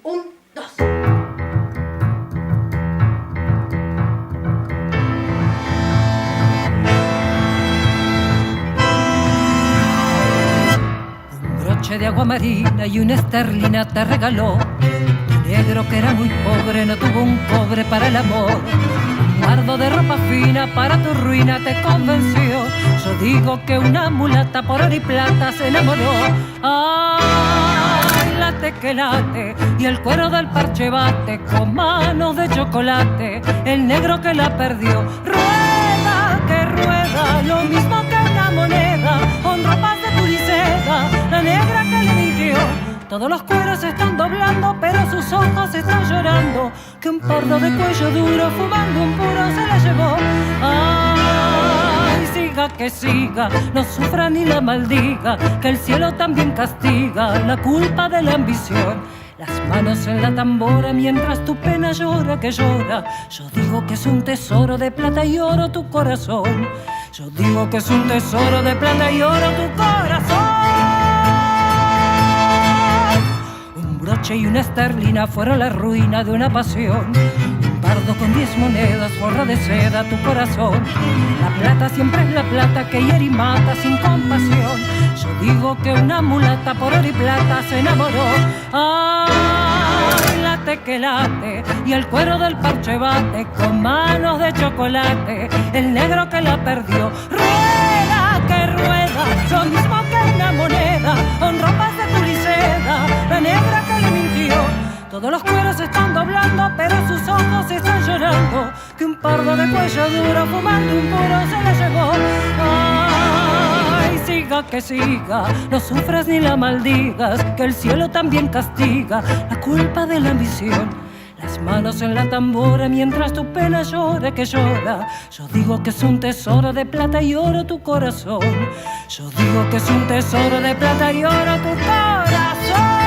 1, 2. Un broche de agua marina y una esterlina te regaló. Tu negro que era muy pobre no tuvo un cobre para el amor. Un guardo de ropa fina para tu ruina te convenció. Yo digo que una mulata por oro y plata se enamoró. Ay, late que late y el cuero del parche bate con manos de chocolate. El negro que la perdió rueda que rueda, lo mismo que una moneda, con ropas de tuliceda, la negra que le mintió. Todos los cueros se están doblando, pero sus ojos están llorando, que un pardo de cuello duro fumando un puro se la llevó. Ay, siga que siga, no sufra ni la maldiga, que el cielo también castiga la culpa de la ambición. Las manos en la tambora mientras tu pena llora que llora. Yo digo que es un tesoro de plata y oro tu corazón. Yo digo que es un tesoro de plata y oro tu corazón. Un broche y una esterlina fueron la ruina de una pasión. Un pardo con 10 monedas forra de seda tu corazón. La plata siempre es la plata que hiere y mata sin compasión. Yo digo que una mulata por oro y plata se enamoró. Ay, late que late y el cuero del parche bate con manos de chocolate. El negro que la perdió rueda que rueda, lo mismo que una moneda, con ropas de tuliceda, la negra que le mintió. Todos los cueros se están doblando, pero sus ojos están llorando, que un pardo de cuello duro fumando un puro se la llevó. Ay, siga que siga, no sufras ni la maldigas, que el cielo también castiga la culpa de la ambición. Las manos en la tambora mientras tu pena llora que llora. Yo digo que es un tesoro de plata y oro tu corazón. Yo digo que es un tesoro de plata y oro tu corazón.